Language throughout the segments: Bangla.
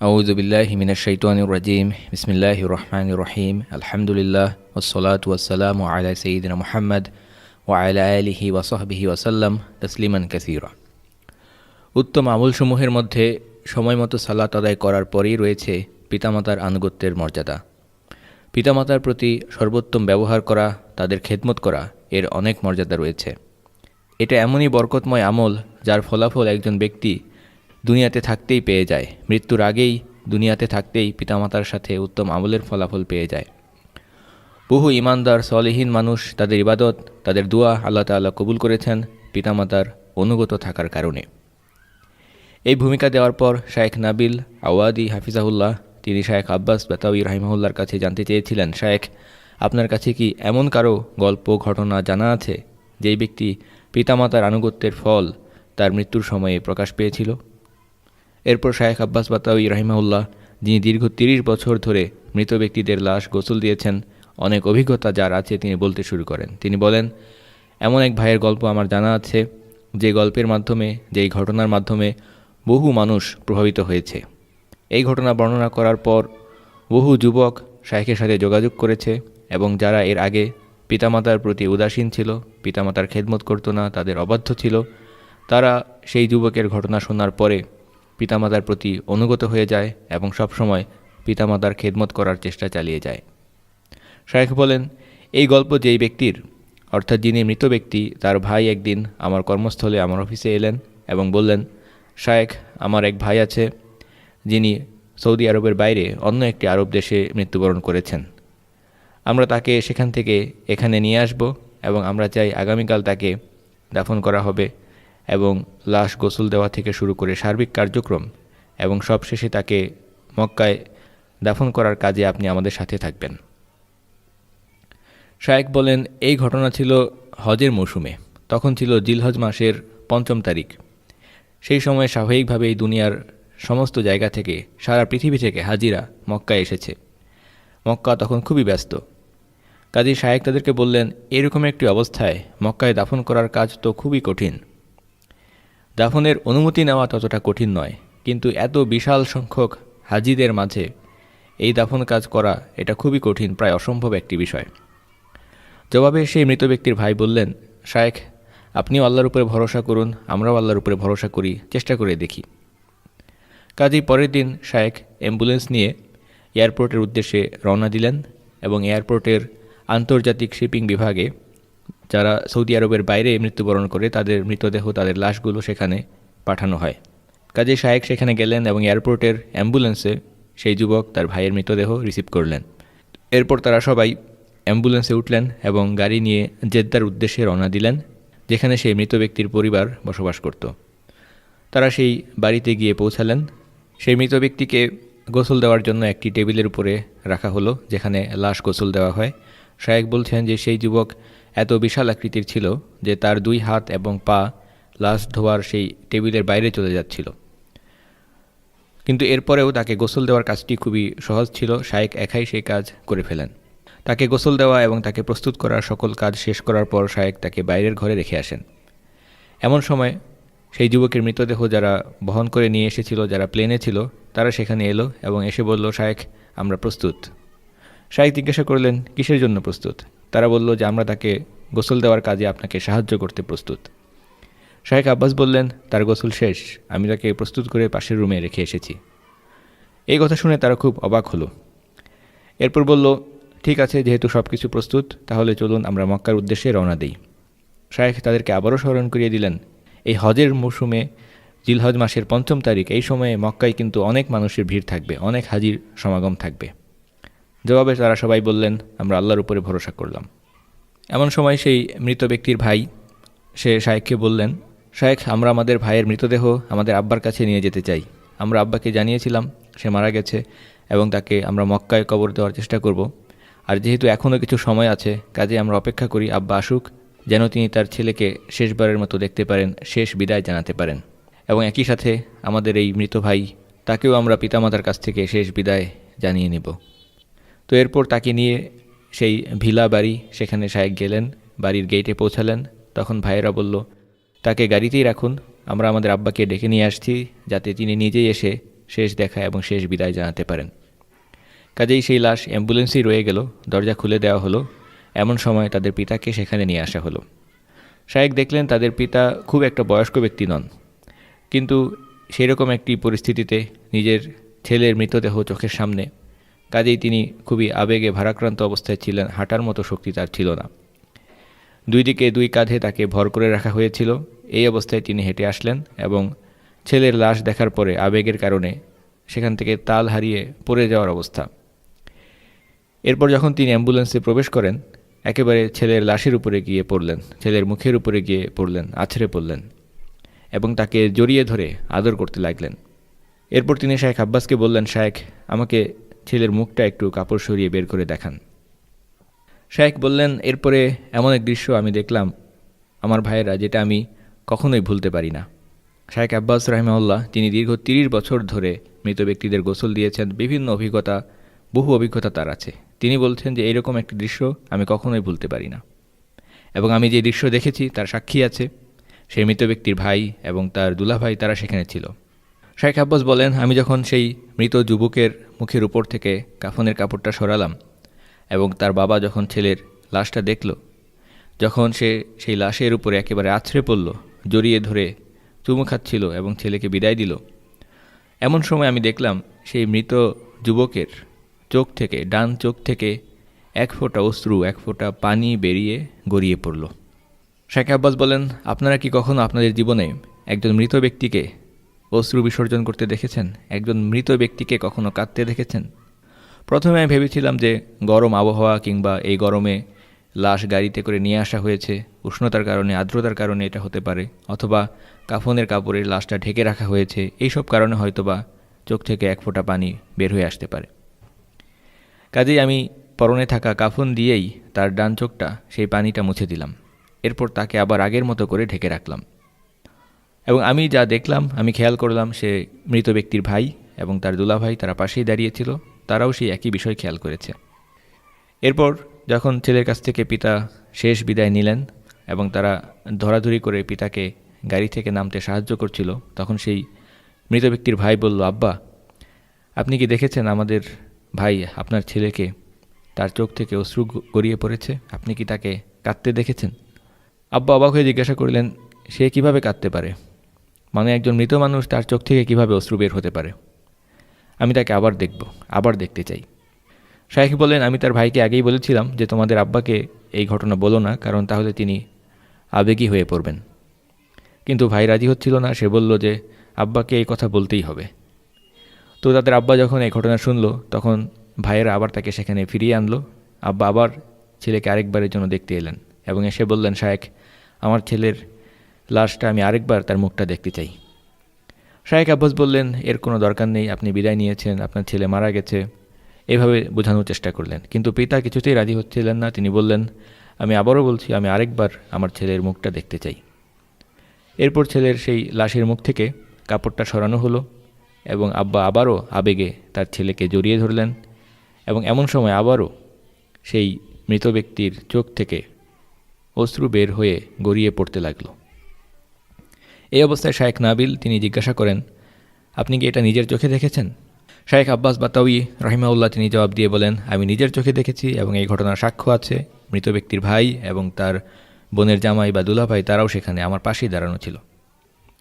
আউযু বিল্লাহি মিনাশ শাইতানির রাজিম বিসমিল্লাহির রহমানির রহিম আলহামদুলিল্লাহ ওয়াসসালাতু ওয়াসসালামু আলা সাইয়্যিদিনা মুহাম্মদ ওয়া আলা আলিহি ওয়া সাহবিহি ওয়া সাল্লাম তাসলিমান কাসীরা। উত্তম আমলসমূহের মধ্যে সময়মতো সালাত আদায় করার পরেই রয়েছে পিতামাতার আনুগত্যের মর্যাদা। পিতামাতার প্রতি সর্বোত্তম ব্যবহার করা, তাদের খেদমত করা, এর অনেক মর্যাদা রয়েছে। এটা এমনই বরকতময় আমল যার ফলাফল একজন ব্যক্তি দুনিয়াতে থাকতেই পেয়ে যায়, মৃত্যুর আগেই দুনিয়াতে থাকতেই পিতামাতার সাথে উত্তম আমলের ফলাফল পেয়ে যায়। বহু ইমানদার সলিহীন মানুষ তাদের ইবাদত, তাদের দোয়া আল্লাহ তাআলা কবুল করেছেন পিতামাতার অনুগত থাকার কারণে। এই ভূমিকা দেওয়ার পর শায়েখ নাবিল আওয়াদি হাফিজাহুল্লাহ তিনি শায়েখ আব্বাস বাতাউই রাহিমাহুল্লাহর কাছে জানতে চেয়েছিলেন, শায়েখ, আপনার কাছে কি এমন কারো গল্প ঘটনা জানা আছে যেই ব্যক্তি পিতামাতার আনুগত্যের ফল তার মৃত্যুর সময়ে প্রকাশ পেয়েছিল? এরপর শায়েখ আব্বাস বাতাউই রাহিমাহুল্লাহ, যিনি দীর্ঘ ৩০ বছর ধরে মৃত ব্যক্তিদের লাশ গোসল দিয়েছেন, অনেক অভিজ্ঞতা যার আছে, তিনি বলতে শুরু করেন। তিনি বলেন, এমন এক ভাইয়ের গল্প আমার জানা আছে যে গল্পের মাধ্যমে, যেই ঘটনার মাধ্যমে বহু মানুষ প্রভাবিত হয়েছে। এই ঘটনা বর্ণনা করার পর বহু যুবক শায়েখের সাথে যোগাযোগ করেছে এবং যারা এর আগে পিতামাতার প্রতি উদাসীন ছিল, পিতামাতার খেদমত করত না, তাদের অবাধ্য ছিল, তারা সেই যুবকের ঘটনা শোনার পরে পিতামাতার প্রতি অনুগত হয়ে যায় এবং সবসময় পিতামাতার খেদমত করার চেষ্টা চালিয়ে যায়। শায়েখ বলেন, এই গল্প যেই ব্যক্তির, অর্থাৎ যিনি মৃত ব্যক্তি, তার ভাই একদিন আমার কর্মস্থলে আমার অফিসে এলেন এবং বললেন, শায়েখ, আমার এক ভাই আছে যিনি সৌদি আরবের বাইরে অন্য একটি আরব দেশে মৃত্যুবরণ করেছেন। আমরা তাকে সেখান থেকে এখানে নিয়ে আসব এবং আমরা চাই আগামীকাল তাকে দাফন করা হবে এবং লাশ গোসল দেওয়া থেকে শুরু করে সার্বিক কার্যক্রম এবং সবশেষে তাকে মক্কায় দাফন করার কাজে আপনি আমাদের সাথে থাকবেন। শায়েখ বলেন, এই ঘটনা ছিল হজের মৌসুমে। তখন ছিল জিলহজ মাসের ৫ম তারিখ। সেই সময় স্বাভাবিকভাবেই দুনিয়ার সমস্ত জায়গা থেকে, সারা পৃথিবী থেকে হাজিরা মক্কায় এসেছে। মক্কা তখন খুবই ব্যস্ত। কাজী শায়েখ তাদেরকে বললেন, এরকম একটি অবস্থায় মক্কায় দাফন করার কাজ তো খুবই কঠিন। দাফনের অনুমতি নেওয়া ততটা কঠিন নয়, কিন্তু এত বিশাল সংখ্যক হাজিদের মাঝে এই দাফন কাজ করা এটা খুবই কঠিন, প্রায় অসম্ভব একটি বিষয়। জবাবে সেই মৃত ব্যক্তির ভাই বললেন, শায়েখ, আপনিও আল্লাহর উপরে ভরসা করুন, আমরাও আল্লাহর উপরে ভরসা করি, চেষ্টা করে দেখি। কাজেই পরের দিন শায়েখ অ্যাম্বুলেন্স নিয়ে এয়ারপোর্টের উদ্দেশ্যে রওনা দিলেন এবং এয়ারপোর্টের আন্তর্জাতিক শিপিং বিভাগে যারা সৌদি আরবের বাইরে মৃত্যুবরণ করে তাদের মৃতদেহ, তাদের লাশগুলো সেখানে পাঠানো হয়। কাজে শায়েখ সেখানে গেলেন এবং এয়ারপোর্টের অ্যাম্বুলেন্সে সেই যুবক তার ভাইয়ের মৃতদেহ রিসিভ করলেন। এরপর তারা সবাই অ্যাম্বুলেন্সে উঠলেন এবং গাড়ি নিয়ে জেদ্দার উদ্দেশ্যে রওনা দিলেন, যেখানে সেই মৃত ব্যক্তির পরিবার বসবাস করত। তারা সেই বাড়িতে গিয়ে পৌঁছালেন। সেই মৃত ব্যক্তিকে গোসল দেওয়ার জন্য একটি টেবিলের উপরে রাখা হলো, যেখানে লাশ গোসল দেওয়া হয়। শায়েখ বলছেন যে সেই যুবক এত বিশাল আকৃতির ছিল যে তার 2 হাত এবং পা লাশ ধোয়ার সেই টেবিলের বাইরে চলে যাচ্ছিল। কিন্তু এরপরেও তাকে গোসল দেওয়ার কাজটি খুবই সহজ ছিল। শায়েখ একাই সেই কাজ করে ফেলেন। তাকে গোসল দেওয়া এবং তাকে প্রস্তুত করার সকল কাজ শেষ করার পর শায়েখ তাকে বাইরের ঘরে রেখে আসেন। এমন সময় সেই যুবকের মৃতদেহ যারা বহন করে নিয়ে এসেছিল, যারা প্লেনে ছিল, তারা সেখানে এলো এবং এসে বলল, শায়েখ, আমরা প্রস্তুত। শায়েখ জিজ্ঞাসা করলেন, কিসের জন্য প্রস্তুত? তারা বলল যে আমরা তাকে গোসল দেওয়ার কাজে আপনাকে সাহায্য করতে প্রস্তুত। শায়েখ আব্বাস বললেন, তার গোসল শেষ, আমি তাকে প্রস্তুত করে পাশের রুমে রেখে এসেছি। এই কথা শুনে তারা খুব অবাক হলো। এরপর বলল, ঠিক আছে, যেহেতু সব কিছু প্রস্তুত, তাহলে চলুন আমরা মক্কার উদ্দেশ্যে রওনা দিই। শায়েখ তাদেরকে আবারও স্মরণ করিয়ে দিলেন, এই হজের মৌসুমে জিলহজ মাসের ৫ম তারিখ, এই সময়ে মক্কায় কিন্তু অনেক মানুষের ভিড় থাকবে, অনেক হাজির সমাগম থাকবে। জবাবে তারা সবাই বললেন, আমরা আল্লাহর উপরে ভরসা করলাম। এমন সময় সেই মৃত ব্যক্তির ভাই সে শায়েখকে বললেন, শায়েখ, আমরা আমাদের ভাইয়ের মৃতদেহ আমাদের আব্বার কাছে নিয়ে যেতে চাই। আমরা আব্বাকে জানিয়েছিলাম সে মারা গেছে এবং তাকে আমরা মক্কায় কবর দেওয়ার চেষ্টা করব। আর যেহেতু এখনও কিছু সময় আছে, কাজে আমরা অপেক্ষা করি আব্বা আসুক, যেন তিনি তার ছেলেকে শেষবারের মতো দেখতে পারেন, শেষ বিদায় জানাতে পারেন। এবং একই সাথে আমাদের এই মৃত ভাই, তাকেও আমরা পিতামাতার কাছ থেকে শেষ বিদায় জানিয়ে নেব। তো এরপর তাকে নিয়ে সেই ভিলা বাড়ি, সেখানে শায়েখ গেলেন, বাড়ির গেটে পৌঁছালেন। তখন ভাইয়েরা বলল, তাকে গাড়িতেই রাখুন, আমরা আমাদের আব্বাকে ডেকে নিয়ে আসছি, যাতে তিনি নিজেই এসে শেষ দেখা এবং শেষ বিদায় জানাতে পারেন। কাজেই সেই লাশ অ্যাম্বুলেন্সেই রয়ে গেল, দরজা খুলে দেওয়া হলো। এমন সময় তাদের পিতাকে সেখানে নিয়ে আসা হলো। শায়েক দেখলেন তাদের পিতা খুব একটা বয়স্ক ব্যক্তি নন, কিন্তু সেরকম একটি পরিস্থিতিতে নিজের ছেলের মৃতদেহ চোখের সামনে, কাজেই তিনি খুবই আবেগে ভারাক্রান্ত অবস্থায় ছিলেন, হাঁটার মতো শক্তি তার ছিল না। দুই দিকে দুই কাঁধে তাকে ভর করে রাখা হয়েছিল। এই অবস্থায় তিনি হেঁটে আসলেন এবং ছেলের লাশ দেখার পরে আবেগের কারণে সেখান থেকে তাল হারিয়ে পড়ে যাওয়ার অবস্থা। এরপর যখন তিনি অ্যাম্বুলেন্সে প্রবেশ করেন, একেবারে ছেলের লাশের উপরে গিয়ে পড়লেন, ছেলের মুখের উপরে গিয়ে পড়লেন, আছড়ে পড়লেন এবং তাকে জড়িয়ে ধরে আদর করতে লাগলেন। এরপর তিনি শায়েখ আব্বাসকে বললেন, শায়েখ, আমাকে ছেলের মুখটা একটু কাপড় সরিয়ে বের করে দেখান। শায়েখ বললেন, এরপরে এমন এক দৃশ্য আমি দেখলাম আমার ভাইয়েরা, যেটা আমি কখনোই ভুলতে পারি না। শায়েখ আব্বাস রাহিমাহুল্লাহ তিনি দীর্ঘ ৩০ বছর ধরে মৃত ব্যক্তিদের গোসল দিয়েছেন, বিভিন্ন অভিজ্ঞতা, বহু অভিজ্ঞতা তার আছে। তিনি বলছেন যে এইরকম একটি দৃশ্য আমি কখনোই ভুলতে পারি না, এবং আমি যে দৃশ্য দেখেছি তার সাক্ষী আছে সেই মৃত ব্যক্তির ভাই এবং তার দুলাভাই, তারা সেখানে ছিল। শায়েখ আব্বাস বলেন, আমি যখন সেই মৃত যুবকের মুখের উপর থেকে কাফনের কাপড়টা সরালাম এবং তার বাবা যখন ছেলের লাশটা দেখল, যখন সে সেই লাশের উপরে একেবারে আছড়ে পড়ল, জড়িয়ে ধরে চুমু খাচ্ছিল এবং ছেলেকে বিদায় দিল, এমন সময় আমি দেখলাম সেই মৃত যুবকের চোখ থেকে, ডান চোখ থেকে এক ফোঁটা অশ্রু, এক ফোঁটা পানি বেরিয়ে গড়িয়ে পড়ল। শায়েখ আব্বাস বলেন, আপনারা কি কখনো আপনাদের জীবনে একজন মৃত ব্যক্তিকে অশ্রু বিসর্জন করতে দেখেছেন? একজন মৃত ব্যক্তিকে কখনো কাঁদতে দেখেছেন? প্রথমে আমি ভেবেছিলাম যে গরম আবহাওয়া কিংবা এই গরমে লাশ গাড়িতে করে নিয়ে আসা হয়েছে, উষ্ণতার কারণে, আর্দ্রতার কারণে এটা হতে পারে, অথবা কাফনের কাপড়ের লাশটা ঢেকে রাখা হয়েছে, এইসব কারণে হয়তোবা চোখ থেকে এক ফোঁটা পানি বের হয়ে আসতে পারে। কাজেই আমি পরনে থাকা কাফন দিয়েই তার ডান চোখটা, সেই পানিটা মুছে দিলাম। এরপর তাকে আবার আগের মতো করে ঢেকে রাখলাম এবং আমি যা দেখলাম, আমি খেয়াল করলাম সে মৃত ব্যক্তির ভাই এবং তার দুলাভাই তারা পাশেই দাঁড়িয়েছিল, তারাও সেই একই বিষয় খেয়াল করেছে। এরপর যখন ছেলের কাছ থেকে পিতা শেষ বিদায় নিলেন এবং তারা ধরাধরি করে পিতাকে গাড়ি থেকে নামতে সাহায্য করছিল, তখন সেই মৃত ব্যক্তির ভাই বলল, আব্বা, আপনি কি দেখেছেন আমাদের ভাই আপনার ছেলেকে, তার চোখ থেকে অশ্রু গড়িয়ে পড়েছে, আপনি কি তাকে কাঁদতে দেখেছেন? আব্বা অবাক হয়ে জিজ্ঞাসা করলেন, সে কিভাবে কাঁদতে পারে? মানে একজন মৃত মানুষ, তার চোখ থেকে কিভাবে অশ্রু বের হতে পারে? আমি তাকে আবার দেখব, আবার দেখতে চাই। শায়েখ বলেন, আমি তার ভাইকে আগেই বলেছিলাম যে তোমাদের আব্বাকে এই ঘটনা বলো না, কারণ তাহলে তিনি আবেগী হয়ে পড়বেন। কিন্তু ভাই রাজি হচ্ছিল না। সে বলল যে আব্বাকে এই কথা বলতেই হবে। তো তাদের আব্বা যখন এই ঘটনা শুনল, তখন ভাইয়েরা আবার তাকে সেখানে ফিরিয়ে আনলো। আব্বা আবার ছেলেকে আরেকবারের জন্য দেখতে এলেন এবং এসে বললেন, শায়েখ, আমার ছেলের লাশটা আমি আরেকবার তার মুখটা দেখতে চাই। শায়েখ আব্বাস বললেন, এর কোনো দরকার নেই, আপনি বিদায় নিয়েছেন, আপনার ছেলে মারা গেছে, এভাবে বোঝানোর চেষ্টা করলেন। কিন্তু পিতা কিছুতেই রাজি হচ্ছিলেন না। তিনি বললেন, আমি আবারও বলছি, আমি আরেকবার আমার ছেলের মুখটা দেখতে চাই। এরপর ছেলের সেই লাশের মুখ থেকে কাপড়টা সরানো হলো এবং আব্বা আবারও আবেগে তার ছেলেকে জড়িয়ে ধরলেন এবং এমন সময় আবারও সেই মৃত ব্যক্তির চোখ থেকে অশ্রু বের হয়ে গড়িয়ে পড়তে লাগলো। এই অবস্থায় শায়েখ নাবিল তিনি জিজ্ঞাসা করেন, আপনি কি এটা নিজের চোখে দেখেছেন? শায়েখ আব্বাস বাতাউই রাহিমাহুল্লাহ তিনি জবাব দিয়ে বলেন, আমি নিজের চোখে দেখেছি এবং এই ঘটনার সাক্ষ্য আছে। মৃত ব্যক্তির ভাই এবং তার বোনের জামাই বা দুলাভাই তারাও সেখানে আমার পাশেই দাঁড়ানো ছিল।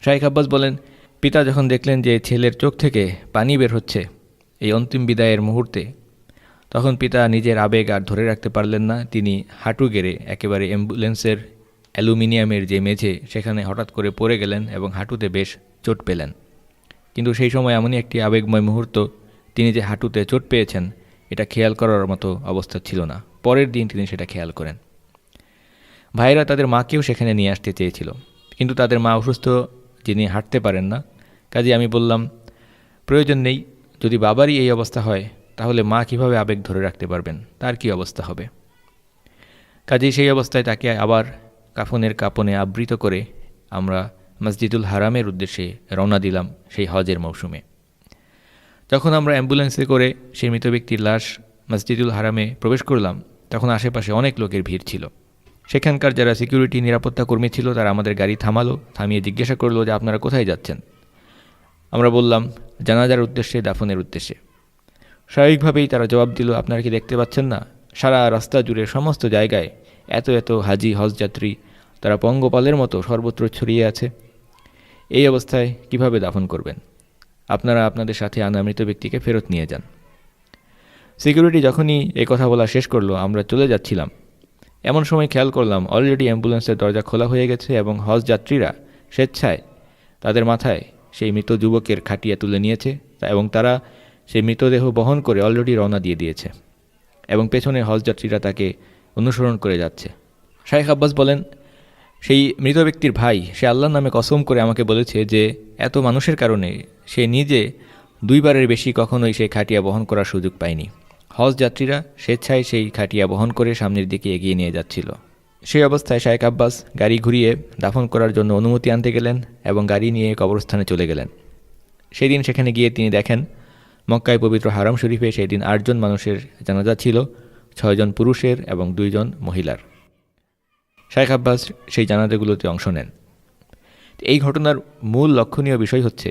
শায়েখ আব্বাস বলেন, পিতা যখন দেখলেন যে ছেলের চোখ থেকে পানি বের হচ্ছে এই অন্তিম বিদায়ের মুহূর্তে, তখন পিতা নিজের আবেগ আর ধরে রাখতে পারলেন না। তিনি হাঁটু গেড়ে একেবারে অ্যাম্বুলেন্সের অ্যালুমিনিয়ামের যে মেঝে, সেখানে হঠাৎ করে পড়ে গেলেন এবং হাঁটুতে বেশ চোট পেলেন। কিন্তু সেই সময় এমনই একটি আবেগময় মুহূর্ত, তিনি যে হাঁটুতে চোট পেয়েছেন এটা খেয়াল করার মতো অবস্থা ছিল না। পরের দিন তিনি সেটা খেয়াল করেন। ভাইয়েরা তাদের মাকেও সেখানে নিয়ে আসতে চেয়েছিল, কিন্তু তাদের মা অসুস্থ, যিনি হাঁটতে পারেন না। কাজে আমি বললাম, প্রয়োজন নেই, যদি বাবারই এই অবস্থা হয় তাহলে মা কিভাবে আবেগ ধরে রাখতে পারবেন, তার কি অবস্থা হবে? কাজেই সেই অবস্থায় তাকে আবার কাফনের কাপনে আবৃত করে আমরা মসজিদুল হারামের উদ্দেশ্যে রওনা দিলাম সেই হজের মৌসুমে। যখন আমরা অ্যাম্বুলেন্সে করে সেই মৃত ব্যক্তির লাশ মসজিদুল হারামে প্রবেশ করলাম, তখন আশেপাশে অনেক লোকের ভিড় ছিল। সেখানকার যারা সিকিউরিটি নিরাপত্তা কর্মী ছিল তারা আমাদের গাড়ি থামিয়ে জিজ্ঞাসা করলো যে আপনারা কোথায় যাচ্ছেন? আমরা বললাম, জানাজার উদ্দেশ্যে, দাফনের উদ্দেশ্যে। স্বাভাবিকভাবেই তারা জবাব দিল, আপনারা কি দেখতে পাচ্ছেন না, সারা রাস্তা জুড়ে সমস্ত জায়গায় এত এত হাজি হজযাত্রী, তারা পঙ্গপালের মতো সর্বত্র ছড়িয়ে আছে। এই অবস্থায় কিভাবে দাফন করবেন? আপনারা আপনাদের সাথে আনা মৃত ব্যক্তিকে ফেরত নিয়ে যান। সিকিউরিটি যখনই এই কথা বলা শেষ করলো, আমরা চলে যাচ্ছিলাম। এমন সময় খেয়াল করলাম অলরেডি অ্যাম্বুলেন্সের দরজা খোলা হয়ে গেছে এবং হজযাত্রীরা স্বেচ্ছায় তাদের মাথায় সেই মৃত যুবকের খাটিয়া তুলে নিয়েছে এবং তারা সেই মৃতদেহ বহন করে অলরেডি রওনা দিয়ে দিয়েছে এবং পেছনে হজযাত্রীরা তাকে অনুসরণ করে যাচ্ছে। শাইখ আব্বাস বলেন, সেই মৃত ব্যক্তির ভাই সে আল্লাহর নামে কসম করে আমাকে বলেছে যে এত মানুষের কারণে সে নিজে 2 বারের বেশি কখনোই সেই খাটিয়া বহন করার সুযোগ পায়নি। হজযাত্রীরা স্বেচ্ছায় সেই খাটিয়া বহন করে সামনের দিকে এগিয়ে নিয়ে যাচ্ছিল। সেই অবস্থায় শাইখ আব্বাস গাড়ি ঘুরিয়ে দাফন করার জন্য অনুমতি আনতে গেলেন এবং গাড়ি নিয়ে কবরস্থানে চলে গেলেন। সেদিন সেখানে গিয়ে তিনি দেখেন মক্কায় পবিত্র হারাম শরীফে সেই দিন 8 জন মানুষের জানাজা ছিল, 6 জন পুরুষের এবং 2 জন মহিলার। শাইখ আব্বাস সেই জানাজাগুলোতে অংশ নেন। এই ঘটনার মূল লক্ষণীয় বিষয় হচ্ছে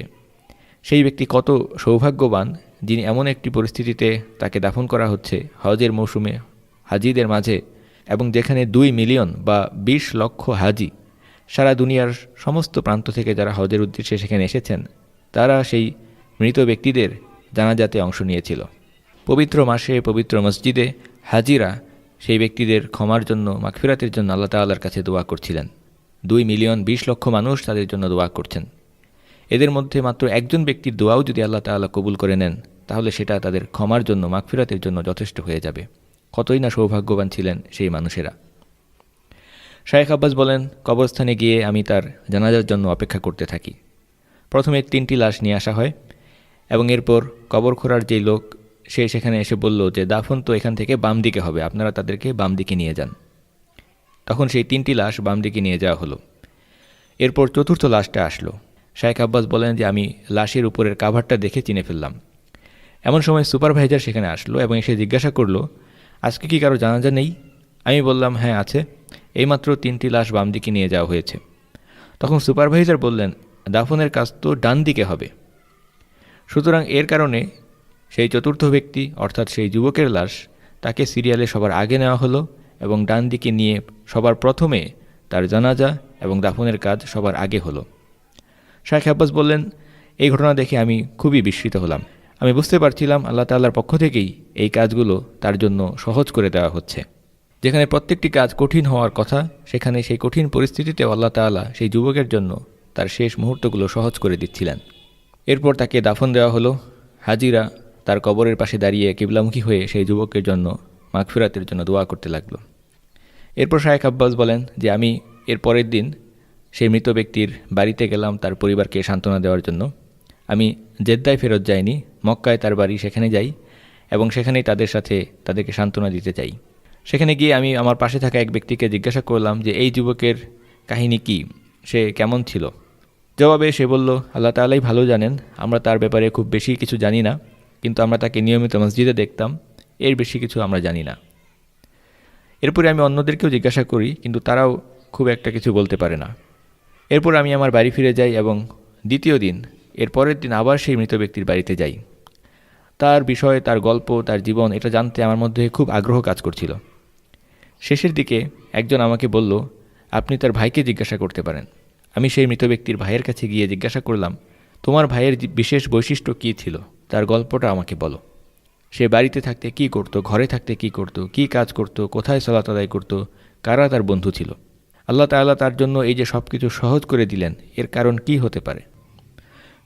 সেই ব্যক্তি কত সৌভাগ্যবান যিনি এমন একটি পরিস্থিতিতে তাকে দাফন করা হচ্ছে হজের মৌসুমে হাজিদের মাঝে, এবং যেখানে 2 মিলিয়ন বা 20 লক্ষ হাজি সারা দুনিয়ার সমস্ত প্রান্ত থেকে যারা হজের উদ্দেশ্যে সেখানে এসেছেন, তারা সেই মৃত ব্যক্তিদের জানাজাতে অংশ নিয়েছিল। পবিত্র মাসে পবিত্র মসজিদে হাজিরা সেই ব্যক্তিদের ক্ষমার জন্য, মাগফিরাতের জন্য আল্লাহ তাআলার কাছে দোয়া করছিলেন। 2 মিলিয়ন 20 লক্ষ মানুষ তাদের জন্য দোয়া করছেন। এদের মধ্যে মাত্র একজন ব্যক্তির দোয়াও যদি আল্লাহ তাআলা কবুল করে নেন, তাহলে সেটা তাদের ক্ষমার জন্য, মাগফিরাতের জন্য যথেষ্ট হয়ে যাবে। কতই না সৌভাগ্যবান ছিলেন সেই মানুষেরা। শাইখ আব্বাস বলেন, কবরস্থানে গিয়ে আমি তার জানাজার জন্য অপেক্ষা করতে থাকি। প্রথমে 3টি লাশ নিয়ে আসা হয় এবং এরপর কবর খোঁড়ার যেই লোক সে সেখানে এসে বলল যে দাফন তো এখান থেকে বাম দিকে হবে, আপনারা তাদেরকে বাম দিকে নিয়ে যান। তখন সেই 3টি লাশ বাম দিকে নিয়ে যাওয়া হলো। এরপর 4র্থ লাশটা আসলো। শাইখ আব্বাস বলেন যে আমি লাশের উপরের কাভারটা দেখে চিনে ফেললাম। এমন সময় সুপারভাইজার সেখানে আসলো এবং এসে জিজ্ঞাসা করলো, আজকে কি কারো জানাজা নেই? আমি বললাম, হ্যাঁ আছে, এইমাত্র 3টি লাশ বাম দিকে নিয়ে যাওয়া হয়েছে। তখন সুপারভাইজার বললেন, দাফনের কাজ তো ডান দিকে হবে। সুতরাং এর কারণে সেই 4র্থ ব্যক্তি অর্থাৎ সেই যুবকের লাশ তাকে সিরিয়ালে সবার আগে নেওয়া হলো এবং ডান দিকে নিয়ে সবার প্রথমে তার জানাজা এবং দাফনের কাজ সবার আগে হলো। শাইখ আব্বাস বললেন, এই ঘটনা দেখে আমি খুবই বিস্মিত হলাম। আমি বুঝতে পারছিলাম আল্লাহ তাআলার পক্ষ থেকেই এই কাজগুলো তার জন্য সহজ করে দেওয়া হচ্ছে। যেখানে প্রত্যেকটি কাজ কঠিন হওয়ার কথা, সেখানে সেই কঠিন পরিস্থিতিতেও আল্লাহ তাআলা সেই যুবকের জন্য তার শেষ মুহূর্তগুলো সহজ করে দিচ্ছিলেন। এরপর তাকে দাফন দেওয়া হলো। হাজিরা তার কবরের পাশে দাঁড়িয়ে কিবলামুখী হয়ে সেই যুবকের জন্য মাগফিরাতের জন্য দোয়া করতে লাগলো। এরপর শাইখ আব্বাস বলেন যে আমি এর পরের দিন সেই মৃত ব্যক্তির বাড়িতে গেলাম তার পরিবারকে সান্ত্বনা দেওয়ার জন্য। আমি জেদ্দায় ফেরত যাইনি, মক্কায় তার বাড়ি, সেখানে যাই এবং সেখানেই তাদের সাথে তাদেরকে সান্ত্বনা দিতে চাই। সেখানে গিয়ে আমি আমার পাশে থাকা এক ব্যক্তিকে জিজ্ঞাসা করলাম যে এই যুবকের কাহিনী কি, সে কেমন ছিল? জবাবে সে বলল, আল্লাহ তাআলাই ভালো জানেন, আমরা তার ব্যাপারে খুব বেশি কিছু জানি না, কিন্তু আমরা তাকে নিয়মিত মসজিদে দেখতাম, এর বেশি কিছু আমরা জানি না। এরপরে আমি অন্যদেরকেও জিজ্ঞাসা করি, কিন্তু তারাও খুব একটা কিছু বলতে পারে না। এরপর আমি আমার বাড়ি ফিরে যাই এবং দ্বিতীয় দিন, এর পরের দিন আবার সেই মৃত ব্যক্তির বাড়িতে যাই। তার বিষয়, তার গল্প, তার জীবন, এটা জানতে আমার মধ্যে খুব আগ্রহ কাজ করছিল। শেষের দিকে একজন আমাকে বলল, আপনি তার ভাইকে জিজ্ঞাসা করতে পারেন। আমি সেই মৃত ব্যক্তির ভাইয়ের কাছে গিয়ে জিজ্ঞাসা করলাম, তোমার ভাইয়ের বিশেষ বৈশিষ্ট্য কী ছিল, তার গল্পটা আমাকে বলো। সে বাড়িতে থাকতে কি করত, ঘরে থাকতে কি করত, কি কাজ করত, কোথায় সালাত আদায় করত, কারা তার বন্ধু ছিল? আল্লাহ তাআলা তার জন্য এই যে সব কিছু সহজ করে দিলেন, এর কারণ কি হতে পারে?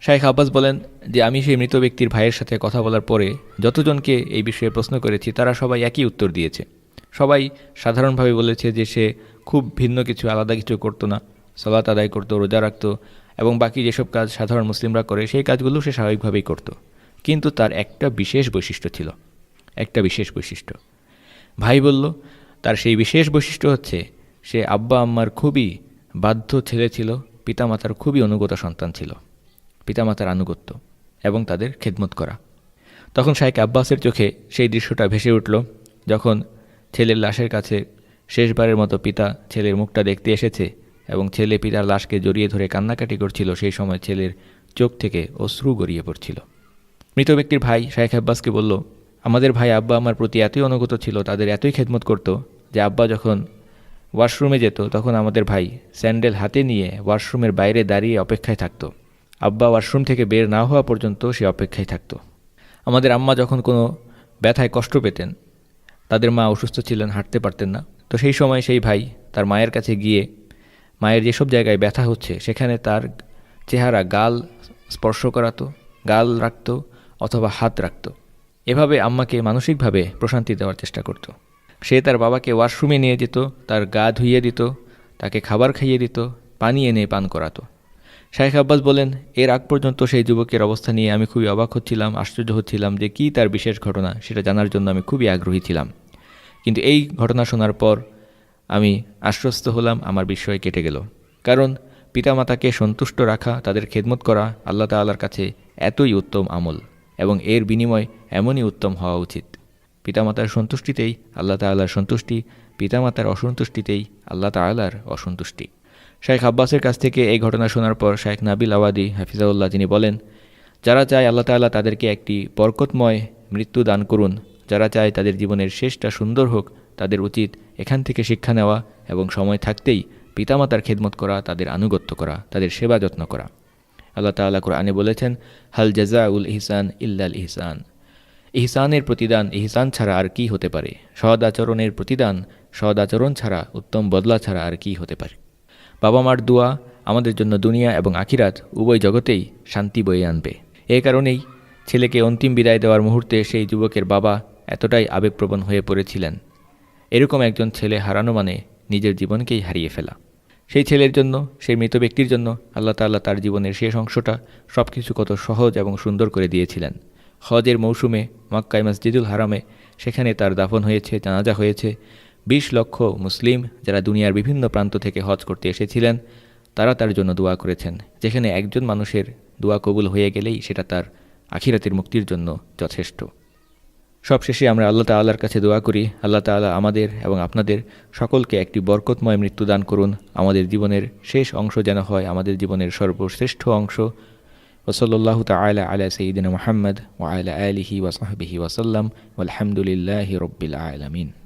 শাইখ আব্বাস বলেন যে আমি সেই মৃত ব্যক্তির ভাইয়ের সাথে কথা বলার পরে যতজনকে এই বিষয়ে প্রশ্ন করেছি তারা সবাই একই উত্তর দিয়েছে। সবাই সাধারণভাবে বলেছে যে সে খুব ভিন্ন কিছু, আলাদা কিছু করতো না, সালাত আদায় করতো, রোজা রাখতো এবং বাকি যেসব কাজ সাধারণ মুসলিমরা করে সেই কাজগুলো সে স্বাভাবিকভাবেই করত। কিন্তু তার একটা বিশেষ বৈশিষ্ট্য ছিল, একটা বিশেষ বৈশিষ্ট্য। ভাই বলল, তার সেই বিশেষ বৈশিষ্ট্য হচ্ছে সে আব্বা আম্মার খুবই বাধ্য ছেলে ছিল, পিতামাতার খুবই অনুগত সন্তান ছিল, পিতামাতার আনুগত্য এবং তাদের খেদমত করা। তখন শাইখ আব্বাসের চোখে সেই দৃশ্যটা ভেসে উঠল, যখন ছেলের লাশের কাছে শেষবারের মতো পিতা ছেলের মুখটা দেখতে এসেছে এবং ছেলে পিতার লাশকে জড়িয়ে ধরে কান্নাকাটি করছিল। সেই সময় ছেলের চোখ থেকে অশ্রু গড়িয়ে পড়ছিল। মৃত ব্যক্তির ভাই শাইখ আব্বাসকে বলল, আমাদের ভাই আব্বা আমার প্রতি এতই অনুগত ছিল, তাদের এতই খেদমত করত যে আব্বা যখন ওয়াশরুমে যেত তখন আমাদের ভাই স্যান্ডেল হাতে নিয়ে ওয়াশরুমের বাইরে দাঁড়িয়ে অপেক্ষায় থাকত। আব্বা ওয়াশরুম থেকে বের না হওয়া পর্যন্ত সে অপেক্ষায় থাকত। আমাদের আম্মা যখন কোনো ব্যথায় কষ্ট পেতেন, তাদের মা অসুস্থ ছিলেন, হাঁটতে পারতেন না, তো সেই সময় সেই ভাই তার মায়ের কাছে গিয়ে মায়ের যেসব জায়গায় ব্যথা হচ্ছে সেখানে তার চেহারা, গাল স্পর্শ করাতো, গাল রাখত অথবা হাত রাখত। এভাবে আম্মাকে মানসিকভাবে প্রশান্তি দেওয়ার চেষ্টা করত। সে তার বাবাকে ওয়াশরুমে নিয়ে যেত, তার গা ধুইয়ে দিত, তাকে খাবার খাইয়ে দিত, পানি এনে পান করাতো। শাইখ আব্বাস বলেন, এর আগ পর্যন্ত সেই যুবকের অবস্থা নিয়ে আমি খুবই অবাক হচ্ছিলাম, আশ্চর্য হচ্ছিলাম যে কী তার বিশেষ ঘটনা সেটা জানার জন্য আমি খুবই আগ্রহী ছিলাম। কিন্তু এই ঘটনা শোনার পর আমি আশ্বস্ত হলাম, আমার বিস্ময় কেটে গেল। কারণ পিতামাতাকে সন্তুষ্ট রাখা, তাদের খেদমত করা আল্লাহ তাআলার কাছে এতই উত্তম আমল এবং এর বিনিময় এমনই উত্তম হওয়া উচিত। পিতামাতার সন্তুষ্টিতেই আল্লাহ তাআলার সন্তুষ্টি, পিতামাতার অসন্তুষ্টিতেই আল্লাহ তাআলার অসন্তুষ্টি। শাইখ আব্বাসের কাছ থেকে এই ঘটনা শোনার পর শাইখ নাবিল আওয়াদি হাফিজাউল্লাহ তিনি বলেন, যারা চায় আল্লাহ তাআলা তাদেরকে একটি বরকতময় মৃত্যু দান করুন, যারা চায় তাদের জীবনের শেষটা সুন্দর হোক, তাদের উচিত এখান থেকে শিক্ষা নেওয়া এবং সময় থাকতেই পিতামাতার খেদমত করা, তাদের আনুগত্য করা, তাদের সেবা যত্ন করা। আল্লাহ তাআলা কোরআনে বলেছেন, হাল জাযাউল ইহসান ইল্লাল ইহসান। ইহসানের প্রতিদান ইহসান ছাড়া আর কি হতে পারে? সৎ আচরণের প্রতিদান সৎ আচরণ ছাড়া, উত্তম বদলা ছাড়া আর কি হতে পারে? বাবা মার দোয়া আমাদের জন্য দুনিয়া এবং আখিরাত উভয় জগতেই শান্তি বয়ে আনবে। এ কারণেই ছেলেকে অন্তিম বিদায় দেওয়ার মুহূর্তে সেই যুবকের বাবা এতটাই আবেগপ্রবণ হয়ে পড়েছিলেন। এরকম একজন ছেলে হারানো মানে নিজের জীবনকেই হারিয়ে ফেলা। সেই ছেলের জন্য, সেই মৃত ব্যক্তির জন্য আল্লাহ তাআলা তার জীবনের শেষ অংশটা সব কিছু কত সহজ এবং সুন্দর করে দিয়েছিলেন। হজের মৌসুমে মক্কায় মসজিদুল হারামে সেখানে তার দাফন হয়েছে, জানাজা হয়েছে। 20 লক্ষ মুসলিম যারা দুনিয়ার বিভিন্ন প্রান্ত থেকে হজ করতে এসেছিলেন তারা তার জন্য দোয়া করেছেন, যেখানে একজন মানুষের দোয়া কবুল হয়ে গেলেই সেটা তার আখিরাতের মুক্তির জন্য যথেষ্ট। সবশেষে আমরা আল্লাহ তাআলার কাছে দোয়া করি, আল্লাহ তাআলা আমাদের এবং আপনাদের সকলকে একটি বরকতময় মৃত্যু দান করুন। আমাদের জীবনের শেষ অংশ যেন হয় আমাদের জীবনের সর্বশ্রেষ্ঠ অংশ। ওয়াসাল্লাল্লাহু তাআলা আলা সাইয়্যিদিনা মুহাম্মদ ওয়া আলা আলিহি ওয়া সাহবিহি ওয়া সাল্লাম ওয়ালহামদুলিল্লাহি রাব্বিল আলামিন।